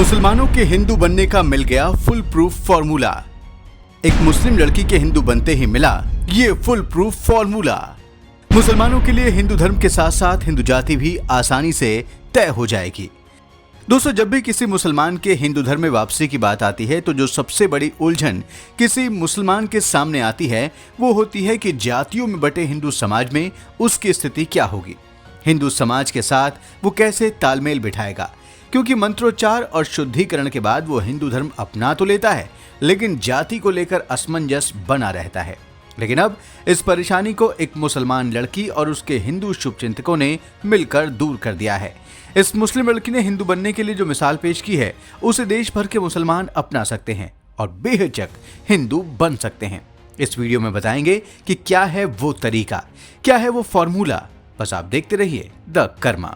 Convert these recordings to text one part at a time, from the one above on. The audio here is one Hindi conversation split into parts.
मुसलमानों के हिंदू बनने का मिल गया फुल प्रूफ फॉर्मूला। एक मुस्लिम लड़की के हिंदू बनते ही मिला ये फुल प्रूफ फॉर्मूला। मुसलमानों के लिए हिंदू धर्म के साथ साथ हिंदू जाति भी आसानी से तय हो जाएगी। दोस्तों, जब भी किसी मुसलमान के हिंदू धर्म में वापसी की बात आती है तो जो सबसे बड़ी उलझन किसी मुसलमान के सामने आती है वो होती है कि जातियों में बटे हिंदू समाज में उसकी स्थिति क्या होगी, हिंदू समाज के साथ वो कैसे तालमेल बिठाएगा। क्योंकि मंत्रोच्चार और शुद्धिकरण के बाद वो हिंदू धर्म अपना तो लेता है लेकिन जाति को लेकर असमंजस बना रहता है। लेकिन अब इस परेशानी को एक मुसलमान लड़की और उसके हिंदू शुभचिंतकों ने मिलकर दूर कर दिया है। इस मुस्लिम लड़की ने हिंदू बनने के लिए जो मिसाल पेश की है उसे देश भर के मुसलमान अपना सकते हैं और बेहिचक हिंदू बन सकते हैं। इस वीडियो में बताएंगे कि क्या है वो तरीका, क्या है वो फॉर्मूला। बस आप देखते रहिए द कर्मा।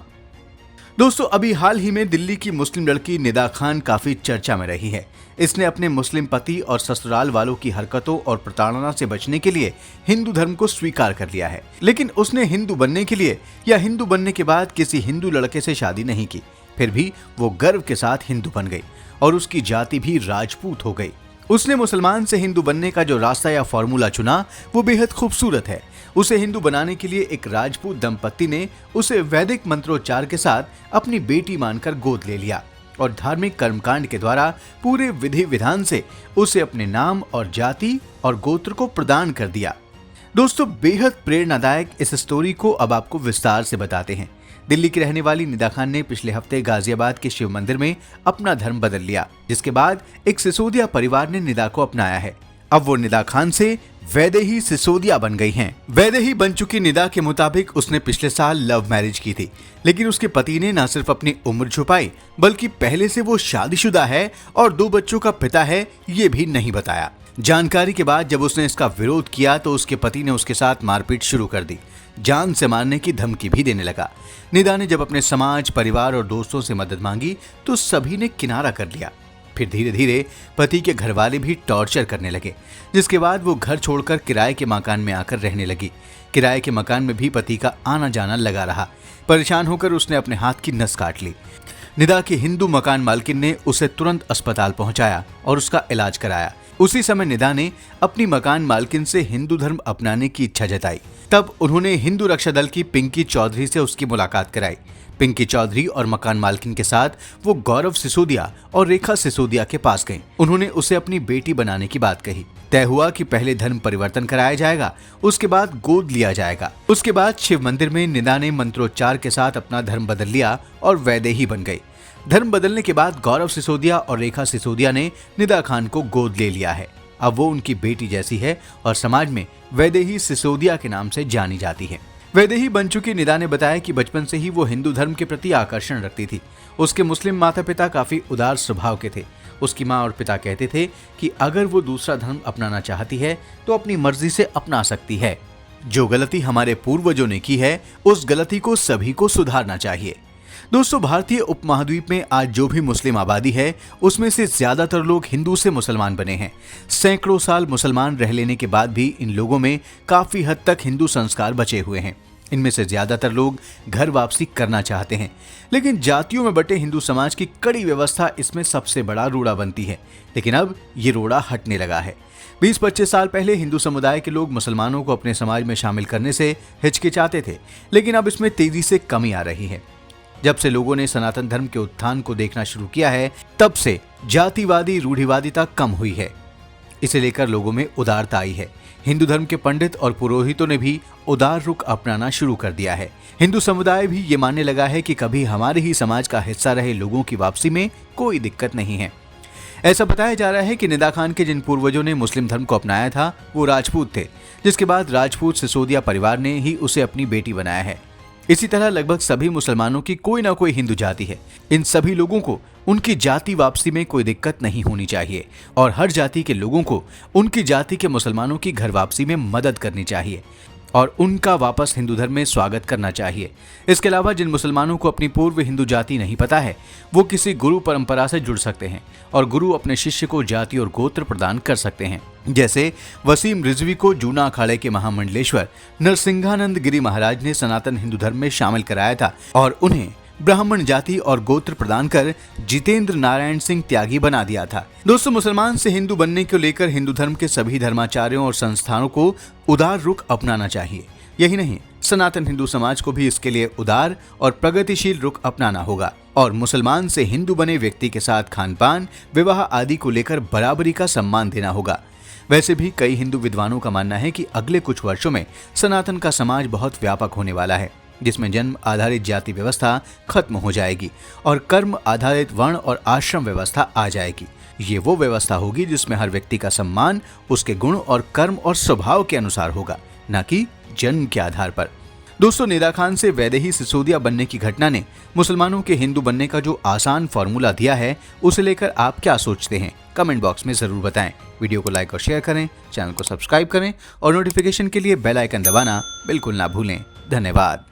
दोस्तों, अभी हाल ही में दिल्ली की मुस्लिम लड़की निदा खान काफी चर्चा में रही है। इसने अपने मुस्लिम पति और ससुराल वालों की हरकतों और प्रताड़ना से बचने के लिए हिंदू धर्म को स्वीकार कर लिया है। लेकिन उसने हिंदू बनने के लिए या हिंदू बनने के बाद किसी हिंदू लड़के से शादी नहीं की। फिर भी वो गर्व के साथ हिंदू बन गई और उसकी जाति भी राजपूत हो गई। उसने मुसलमान से हिंदू बनने का जो रास्ता या फॉर्मूला चुना वो बेहद खूबसूरत है। उसे हिंदू बनाने के लिए एक राजपूत दंपत्ति ने उसे वैदिक मंत्रोच्चार के साथ अपनी बेटी मानकर गोद ले लिया और धार्मिक कर्मकांड के द्वारा पूरे विधि विधान से उसे अपने नाम और जाति और गोत्र को प्रदान कर दिया। दोस्तों, बेहद प्रेरणादायक इस स्टोरी को अब आपको विस्तार से बताते हैं। दिल्ली की रहने वाली निदा खान ने पिछले हफ्ते गाजियाबाद के शिव मंदिर में अपना धर्म बदल लिया, जिसके बाद एक सिसोदिया परिवार ने निदा को अपनाया है। अब वो निदा खान से वैदेही सिसोदिया बन गई हैं। वैदेही बन चुकी निदा के मुताबिक उसने पिछले साल लव मैरिज की थी, लेकिन उसके पति ने न सिर्फ अपनी उम्र छुपाई बल्कि पहले से वो शादीशुदा है और 2 बच्चों का पिता है ये भी नहीं बताया। जानकारी के बाद जब उसने इसका विरोध किया तो उसके पति ने उसके साथ मारपीट शुरू कर दी, जान से मारने की धमकी भी देने लगा। निदा ने जब अपने समाज, परिवार और दोस्तों से मदद मांगी तो सभी ने किनारा कर लिया। फिर धीरे धीरे पति के घर वाले भी टॉर्चर करने लगे, जिसके बाद वो घर छोड़कर किराए के मकान में आकर रहने लगी। किराए के मकान में भी पति का आना जाना लगा रहा। परेशान होकर उसने अपने हाथ की नस काट ली। निदा की हिंदू मकान मालकिन ने उसे तुरंत अस्पताल पहुंचाया और उसका इलाज कराया। उसी समय निदा ने अपनी मकान मालकिन से हिंदू धर्म अपनाने की इच्छा जताई। तब उन्होंने हिंदू रक्षा दल की पिंकी चौधरी से उसकी मुलाकात कराई। पिंकी चौधरी और मकान मालकिन के साथ वो गौरव सिसोदिया और रेखा सिसोदिया के पास गईं। उन्होंने उसे अपनी बेटी बनाने की बात कही। तय हुआ कि पहले धर्म परिवर्तन कराया जाएगा, उसके बाद गोद लिया जाएगा। उसके बाद शिव मंदिर में निदा ने मंत्रोच्चार के साथ अपना धर्म बदल लिया और वैदेही बन गई। धर्म बदलने के बाद गौरव सिसोदिया और रेखा सिसोदिया ने निदा खान को गोद ले लिया है। अब वो उनकी बेटी जैसी है और समाज में वैदेही सिसोदिया के नाम से जानी जाती है। वैदेही बन चुकी निदा ने बताया कि बचपन से ही वो हिंदू धर्म के प्रति आकर्षण रखती थी। उसके मुस्लिम माता पिता काफी उदार स्वभाव के थे। उसकी माँ और पिता कहते थे कि अगर वो दूसरा धर्म अपनाना चाहती है तो अपनी मर्जी से अपना सकती है। जो गलती हमारे पूर्वजों ने की है उस गलती को सभी को सुधारना चाहिए। दोस्तों, भारतीय उपमहाद्वीप में आज जो भी मुस्लिम आबादी है उसमें से ज्यादातर लोग हिंदू से मुसलमान बने हैं। सैकड़ों साल मुसलमान रह लेने के बाद भी इन लोगों में काफी हद तक हिंदू संस्कार बचे हुए हैं। इनमें से ज्यादातर लोग घर वापसी करना चाहते हैं, लेकिन जातियों में बटे हिंदू समाज की कड़ी व्यवस्था इसमें सबसे बड़ा रोड़ा बनती है। लेकिन अब ये रोड़ा हटने लगा है। 20-25 साल पहले हिंदू समुदाय के लोग मुसलमानों को अपने समाज में शामिल करने से हिचकिचाते थे, लेकिन अब इसमें तेजी से कमी आ रही है। जब से लोगों ने सनातन धर्म के उत्थान को देखना शुरू किया है तब से जातिवादी रूढ़िवादिता कम हुई है। इसे लेकर लोगों में उदारता आई है। हिंदू धर्म के पंडित और पुरोहितों ने भी उदार रुख अपनाना शुरू कर दिया है। हिंदू समुदाय भी ये मानने लगा है कि कभी हमारे ही समाज का हिस्सा रहे लोगों की वापसी में कोई दिक्कत नहीं है। ऐसा बताया जा रहा है कि निदा खान के जिन पूर्वजों ने मुस्लिम धर्म को अपनाया था वो राजपूत थे, जिसके बाद राजपूत सिसोदिया परिवार ने ही उसे अपनी बेटी बनाया है। इसी तरह लगभग सभी मुसलमानों की कोई ना कोई हिंदू जाति है। इन सभी लोगों को उनकी जाति वापसी में कोई दिक्कत नहीं होनी चाहिए और हर जाति के लोगों को उनकी जाति के मुसलमानों की घर वापसी में मदद करनी चाहिए और उनका वापस हिंदू धर्म में स्वागत करना चाहिए। इसके अलावा जिन मुसलमानों को अपनी पूर्व हिंदू जाति नहीं पता है वो किसी गुरु परंपरा से जुड़ सकते हैं और गुरु अपने शिष्य को जाति और गोत्र प्रदान कर सकते हैं। जैसे वसीम रिजवी को जूना अखाड़े के महामंडलेश्वर नरसिंहानंद गिरी महाराज ने सनातन हिंदू धर्म में शामिल कराया था और उन्हें ब्राह्मण जाति और गोत्र प्रदान कर जितेंद्र नारायण सिंह त्यागी बना दिया था। दोस्तों, मुसलमान से हिंदू बनने को लेकर हिंदू धर्म के सभी धर्माचार्यों और संस्थानों को उदार रुख अपनाना चाहिए। यही नहीं, सनातन हिंदू समाज को भी इसके लिए उदार और प्रगतिशील रुख अपनाना होगा और मुसलमान से हिंदू बने व्यक्ति के साथ खानपान, विवाह आदि को लेकर बराबरी का सम्मान देना होगा। वैसे भी कई हिंदू विद्वानों का मानना है कि अगले कुछ वर्षों में सनातन का समाज बहुत व्यापक होने वाला है, जिसमें जन्म आधारित जाति व्यवस्था खत्म हो जाएगी और कर्म आधारित वर्ण और आश्रम व्यवस्था आ जाएगी। ये वो व्यवस्था होगी जिसमें हर व्यक्ति का सम्मान उसके गुण और कर्म और स्वभाव के अनुसार होगा, न कि जन्म के आधार पर। दोस्तों, निदा खान से वैदेही सिसोदिया बनने की घटना ने मुसलमानों के हिंदू बनने का जो आसान फॉर्मूला दिया है, उसे लेकर आप क्या सोचते हैं? कमेंट बॉक्स में जरूर बताएं। वीडियो को लाइक और शेयर करें, चैनल को सब्सक्राइब करें और नोटिफिकेशन के लिए बेल आइकन दबाना बिल्कुल ना भूलें। धन्यवाद।